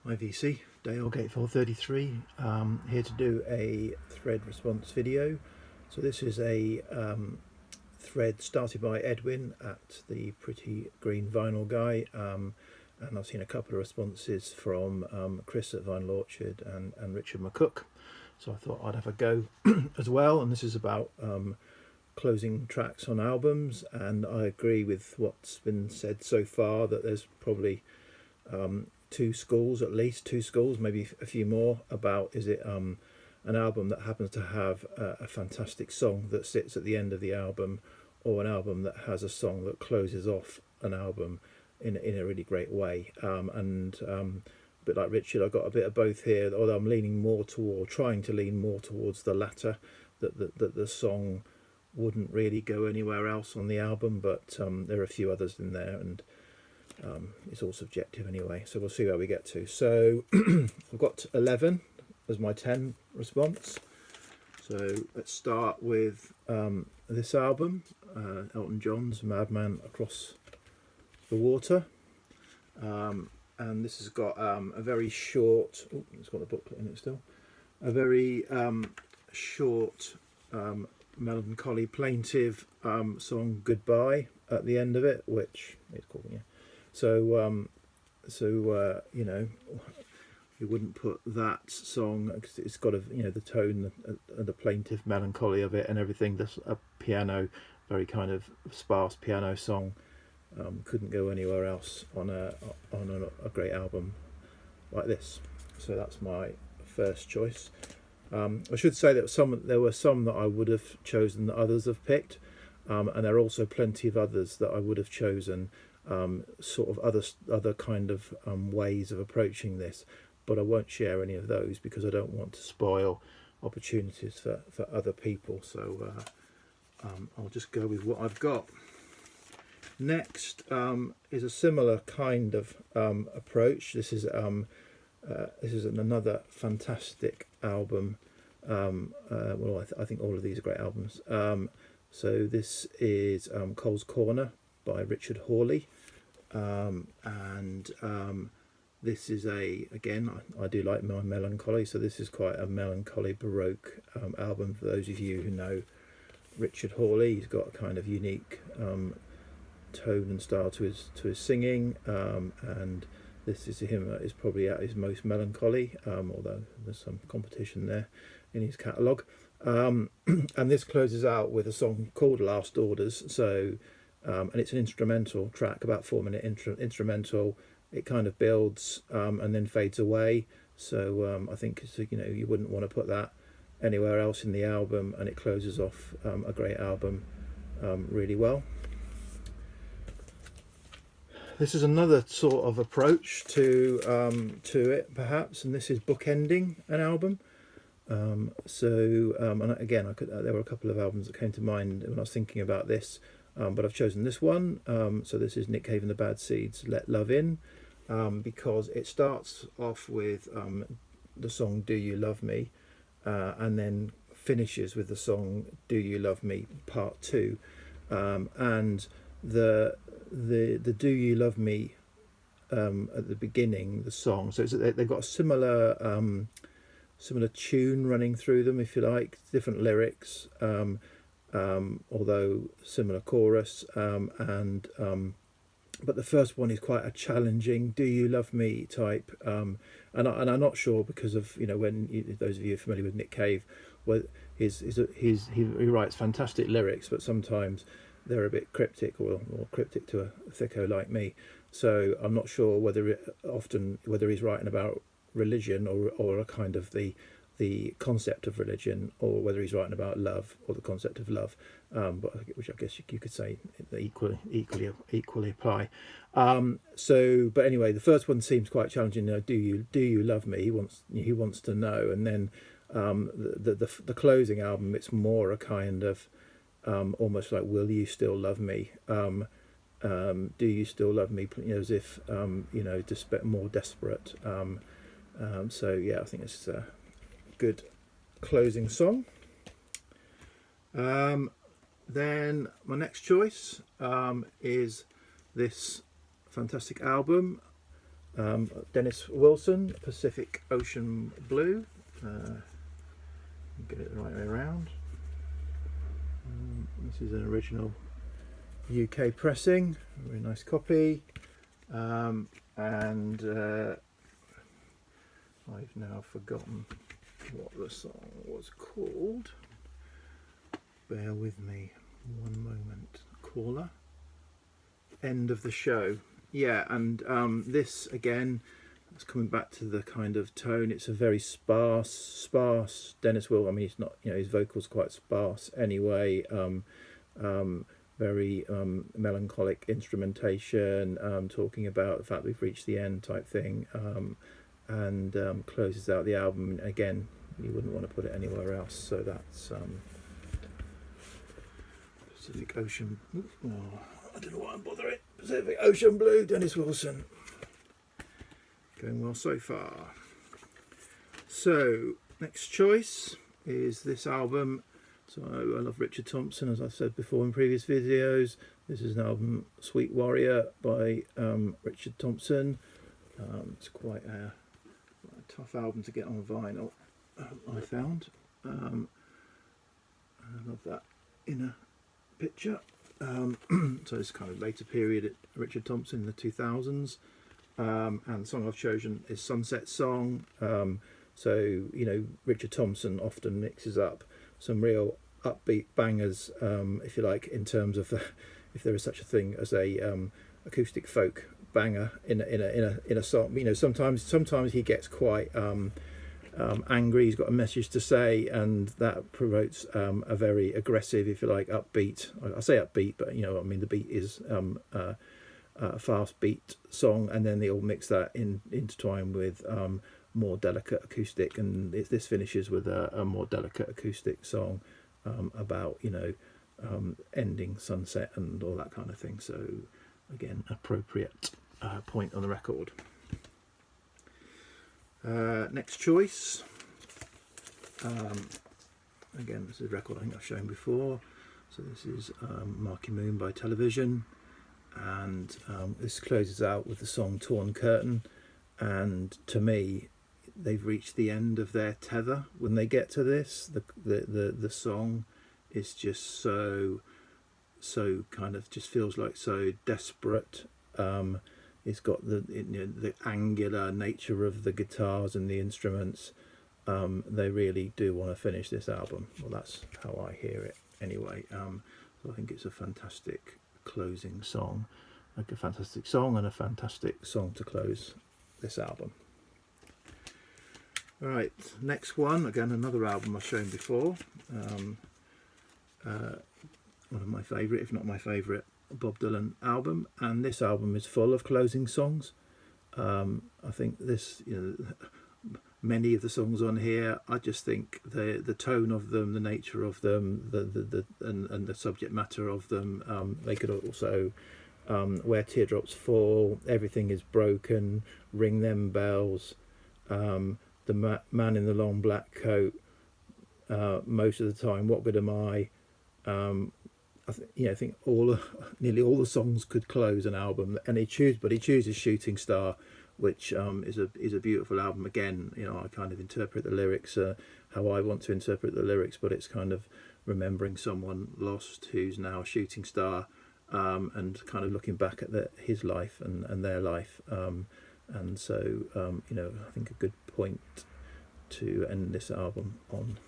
Hi VC, Dale Gate 433, here to do a thread response video. So this is a thread started by Edwin at the Pretty Green Vinyl Guy, and I've seen a couple of responses from Chris at Vinyl Orchard and Richard McCook. So I thought I'd have a go as well, and this is about closing tracks on albums, and I agree with what's been said so far, that there's probably two schools, maybe a few more, about is it an album that happens to have a fantastic song that sits at the end of the album, or an album that has a song that closes off an album in a really great way. A bit like Richard, I've got a bit of both here, although I'm trying to lean more towards the latter, that the song wouldn't really go anywhere else on the album, but there are a few others in there, and it's all subjective anyway, so we'll see where we get to. So I've got 11 as my 10 response. So let's start with this album, Elton John's Madman Across the Water, and this has got a very short, it's got the booklet in it still, a very short melancholy plaintive song, Goodbye, at the end of it, which it's called, yeah. So you know, you wouldn't put that song, it's got the tone and the plaintive melancholy of it and everything. This a piano, very kind of sparse piano song, couldn't go anywhere else on a great album like this. So that's my first choice. I should say that there were some that I would have chosen that others have picked, and there are also plenty of others that I would have chosen, sort of other kind of ways of approaching this, but I won't share any of those because I don't want to spoil opportunities for other people. So I'll just go with what I've got. Next is a similar kind of approach. This is another fantastic album. I think all of these are great albums. So this is Cole's Corner by Richard Hawley, and this is again, I do like my melancholy, so this is quite a melancholy Baroque album. For those of you who know Richard Hawley, he's got a kind of unique tone and style to his singing, and this is probably at his most melancholy, although there's some competition there in his catalogue. And this closes out with a song called Last Orders. So and it's an instrumental track, about 4-minute instrumental. It kind of builds and then fades away. So I think you wouldn't want to put that anywhere else in the album, and it closes off a great album really well. This is another sort of approach to it, perhaps, and this is bookending an album. And again, there were a couple of albums that came to mind when I was thinking about this, but I've chosen this one. So this is Nick Cave and the Bad Seeds, Let Love In, because it starts off with the song Do You Love Me, and then finishes with the song Do You Love Me Part 2, and the Do You Love Me at the beginning, the song, so they've got a similar tune running through them, if you like, different lyrics, although similar chorus, but the first one is quite a challenging "Do you love me" type, and I'm not sure, because of those of you familiar with Nick Cave, well, he writes fantastic lyrics, but sometimes they're a bit cryptic, or cryptic to a thicko like me. So I'm not sure whether he's writing about religion or a kind of the concept of religion, or whether he's writing about love or the concept of love, which I guess you could say equally apply. But anyway, the first one seems quite challenging. Do you love me? He wants to know, and then the closing album, it's more a kind of almost like, will you still love me? Do you still love me? As if more desperate. So yeah, I think it's a good closing song. Then my next choice is this fantastic album Dennis Wilson, Pacific Ocean Blue. Get it the right way around. This is an original UK pressing, a very nice copy. And I've now forgotten what the song was called. Bear with me one moment. Caller. End of the show. Yeah, and this again, it's coming back to the kind of tone. It's a very sparse Dennis Will. I mean, he's not, you know, his vocals quite sparse anyway. Very melancholic instrumentation, talking about the fact we've reached the end type thing, and closes out the album. Again, you wouldn't want to put it anywhere else. So that's Pacific Ocean. Oh, I don't know why I'm bothering. Pacific Ocean Blue, Dennis Wilson. Going well so far. So next choice is this album. So I love Richard Thompson, as I've said before in previous videos. This is an album, Sweet Warrior by Richard Thompson. It's quite a tough album to get on vinyl, I found. I love that inner picture. So it's kind of later period at Richard Thompson in the 2000s. And the song I've chosen is Sunset Song. So, you know, Richard Thompson often mixes up some real upbeat bangers, if you like, in terms of if there is such a thing as a acoustic folk banger in a song. You know, sometimes he gets quite angry. He's got a message to say, and that promotes a very aggressive, if you like, upbeat. I say upbeat, but you know, I mean the beat is a fast beat song, and then they all mix that intertwine with more delicate acoustic, and this finishes with a more delicate acoustic song about, you know, ending sunset and all that kind of thing. So again, appropriate point on the record. Next choice, again, this is a record I think I've shown before. So this is Marky Moon by Television, and this closes out with the song Torn Curtain. And to me, they've reached the end of their tether when they get to this. The song is just so kind of just feels like so desperate. It's got the angular nature of the guitars and the instruments. They really do want to finish this album. Well, that's how I hear it anyway. So I think it's a fantastic closing song, like a fantastic song and a fantastic song to close this album. All right, next one, again another album I've shown before. One of my favourite, if not my favourite, Bob Dylan album, and this album is full of closing songs. I think this, you know, many of the songs on here, I just think the tone of them, the nature of them, and the subject matter of them. They could also Where Teardrops Fall, Everything Is Broken, Ring Them Bells, The Man in the Long Black Coat, Most of the Time, What Good Am I? I think nearly all the songs could close an album, and he chooses Shooting Star, which is a beautiful album. Again, you know, I kind of interpret the lyrics how I want to interpret the lyrics, but it's kind of remembering someone lost who's now a shooting star, and kind of looking back at his life and their life, and so you know, I think a good point to end this album on.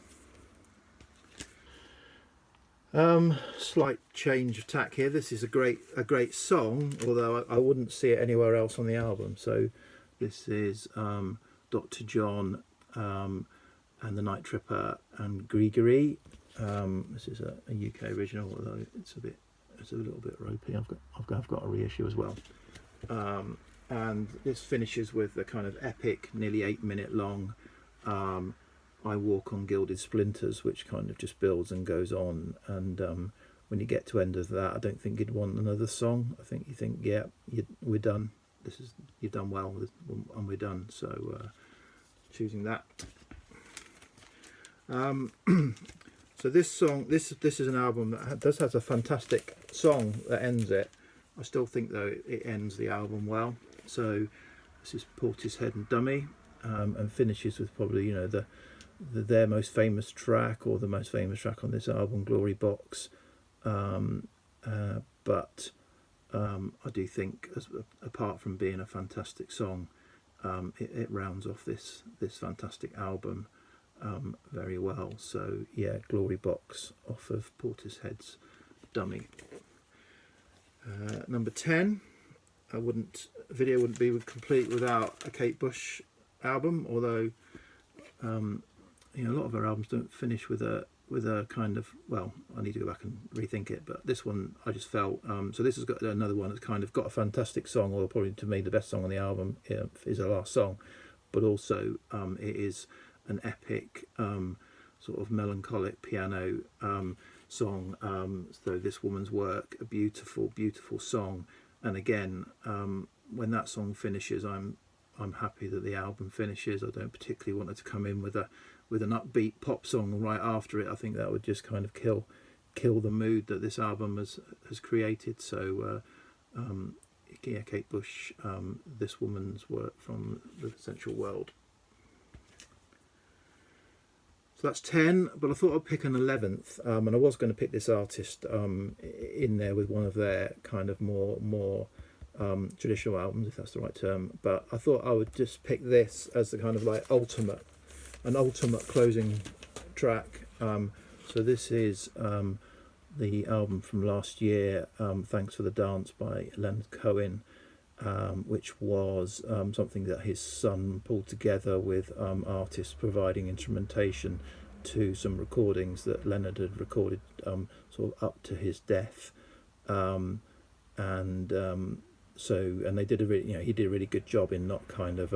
Slight change of tack here. This is a great song, although I wouldn't see it anywhere else on the album. So this is Dr. John and the Night Tripper and Grigory. This is a UK original, although it's a little bit ropey. I've got a reissue as well. And this finishes with the kind of epic, nearly 8-minute long I Walk on Gilded Splinters, which kind of just builds and goes on. And when you get to end of that, I don't think you'd want another song. I think you think, yeah, we're done. You've done well, and we're done. So choosing that. So this song, this is an album that has a fantastic song that ends it. I still think though it ends the album well. So This is Portishead and Dummy, and finishes with probably, you know, their most famous track, or the most famous track on this album, Glory Box. But I do think, apart from being a fantastic song, it rounds off this fantastic album very well. So yeah, Glory Box off of Portishead's Dummy. Number 10, video wouldn't be complete without a Kate Bush album, although you know, a lot of her albums don't finish with a kind of, well, I need to go back and rethink it, but this one I just felt, so this has got another one that's kind of got a fantastic song, or probably to me the best song on the album is her last song, but also it is an epic sort of melancholic piano song. So This Woman's Work, a beautiful song, and again, when that song finishes, I'm happy that the album finishes. I don't particularly want it to come in with an upbeat pop song right after it. I think that would just kind of kill the mood that this album has created. So yeah, Kate Bush, This Woman's Work from the Sensual World. So that's 10, but I thought I'd pick an 11th, and I was going to pick this artist in there with one of their kind of more traditional albums, if that's the right term, but I thought I would just pick this as the kind of like ultimate closing track. So this is the album from last year, Thanks for the Dance by Leonard Cohen, which was something that his son pulled together with artists providing instrumentation to some recordings that Leonard had recorded sort of up to his death, and they did he did a really good job in not kind of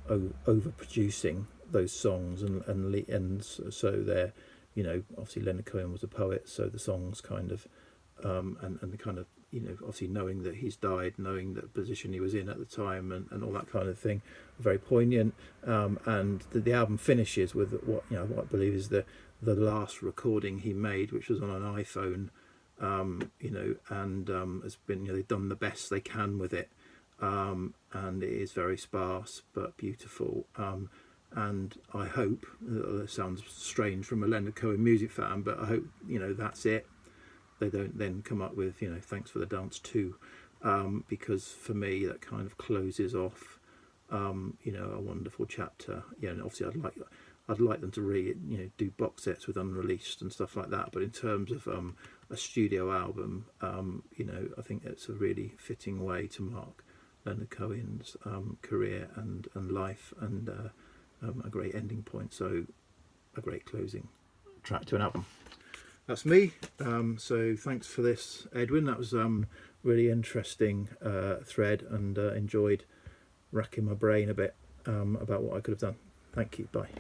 overproducing those songs, and so they're, you know, obviously Leonard Cohen was a poet, so the songs kind of and the kind of, you know, obviously knowing that he's died, knowing the position he was in at the time, and all that kind of thing, very poignant. And the album finishes with what I believe is the last recording he made, which was on an iPhone, you know, and has been, you know, they've done the best they can with it, and it is very sparse but beautiful. And I hope, it sounds strange from a Leonard Cohen music fan, but I hope, you know, that's it. They don't then come up with, you know, Thanks for the Dance 2, because for me that kind of closes off, you know, a wonderful chapter. Yeah, and obviously I'd like them to do box sets with unreleased and stuff like that. But in terms of a studio album, you know, I think it's a really fitting way to mark Leonard Cohen's career and life, and a great ending point. So a great closing track to an album. That's me. So thanks for this, Edwin. That was really interesting thread, and enjoyed racking my brain a bit about what I could have done. Thank you. Bye.